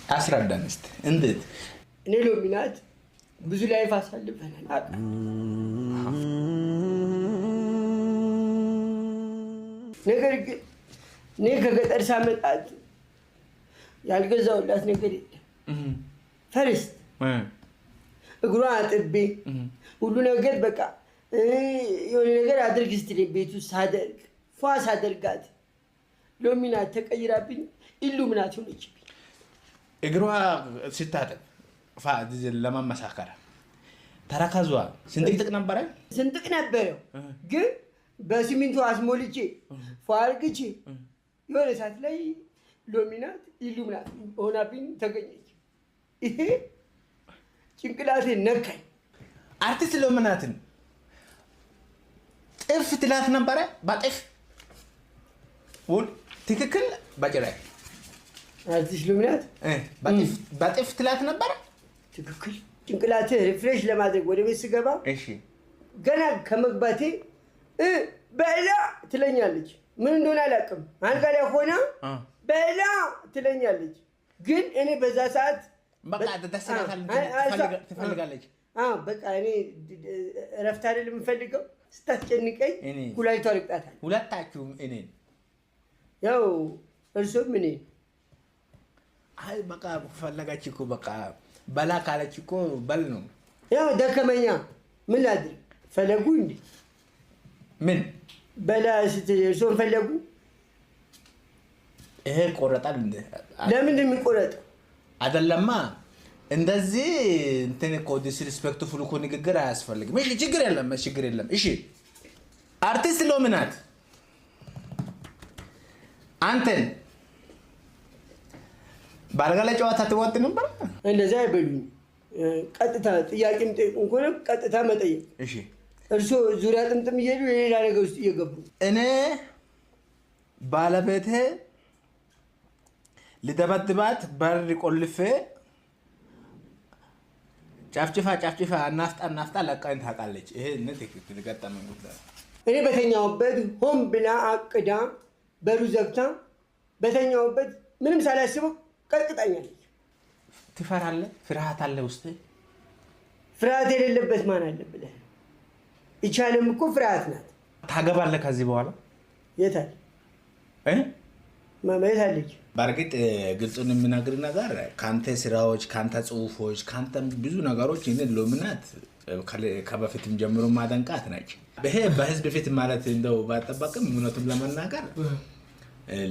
አስረዳን እስቲ እንዴት? እኔ ሎሚናት ብዙ ላይፍ አሳልፈናል። ነገር ግን እኔ ከገጠር ሳመጣት ያልገዛውላት ነገር የለም። ፈርስት እግሯን አጥቤ ሁሉ ነገር በቃ የሆነ ነገር አድርግ ስትለኝ ቤት ውስጥ ሳደርግ ፏ ሳደርጋት ሎሚናት ተቀይራብኝ ኢሉሚናት ሆነችብኝ። እግሯ ስታጠብ ለማመሳከር ተረከዟ ስንጥቅጥቅ ነበረ። ስንጥቅ ነበረው ግን በሲሚንቶ አስሞልቼ ፏ አድርግቼ የሆነ ሰዓት ላይ ሎሚናት ኢሉሚናት ሆናብኝ ተገኘች። ይሄ ጭንቅላቴን ነካኝ። አርቲስት ሎሚናትን ጥፍ ትላት ነበረ። በጥፍ ወል ትክክል በጭራይ አርቲስት ሎሚናት በጥፍ ትላት ነበረ። ትክክል ጭንቅላቴ ሪፍሬሽ ለማድረግ ወደ ቤት ስገባ እሺ ገና ከመግባቴ በላ ትለኛለች። ምን እንደሆነ አላውቅም። አልጋ ላይ ሆና በላ ትለኛለች። ግን እኔ በዛ ሰዓት በቃ ደስታታል ትፈልጋለች። በቃ እኔ እረፍት አይደል የምፈልገው። ስታስጨንቀኝ ኩላሊቷ ልቅጣታል። ሁለታችሁም እኔን ያው እርሱም እኔ አይ በቃ ፈለጋች እኮ በቃ በላ ካለች እኮ በል ነው። ያው ደከመኛ ምን ላድርግ? ፈለጉ እንዴ ምን በላ እርሱም ፈለጉ። ይሄ ቆረጣል እንዴ? ለምን የሚቆረጠው አይደለማ። እንደዚህ እንትን እኮ ዲስሪስፔክትፉል እኮ ንግግር አያስፈልግም። እሺ ችግር የለም። እሺ አርቲስት ሎሚናት አንተን ባልጋ ላይ ጨዋታ ትወጥ ነበር። እንደዛ አይበሉኝ። ቀጥታ ጥያቄም ጠይቁን ከሆነ ቀጥታ መጠየቅ። እሺ እርሶ ዙሪያ ጥምጥም እየሄዱ የሌላ ነገር ውስጥ እየገቡ እኔ ባለቤቴ ልደበድባት በር ቆልፌ ጫፍጭፋ ናፍጣ ለቃኝ ታውቃለች። ይሄ ትክክል ገጠመኝ ጉዳይ። እኔ በተኛውበት ሆን ብላ አቅዳ በሩ ዘግታ በተኛውበት ምንም ሳላስበው ቀጥቅጣኛለች። ትፈራለህ? ፍርሃት አለ ውስጥ? ፍርሃት የሌለበት ማን አለ ብለህ? ይቻለም እኮ ፍርሃት ናት። ታገባለህ ከዚህ በኋላ? የት አለ? የት አለች? በእርግጥ ግልጹን የምናገር ነገር ካንተ ስራዎች፣ ካንተ ጽሁፎች፣ ካንተ ብዙ ነገሮች እኔ ሎሚናት ከበፊትም ጀምሮ ማደንቃት ናቸው። ይሄ በህዝብ ፊት ማለት እንደው ባጠባቅም እውነቱን ለመናገር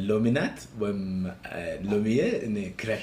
ሎሚናት ወይም ሎሚዬ እኔ ክራሽ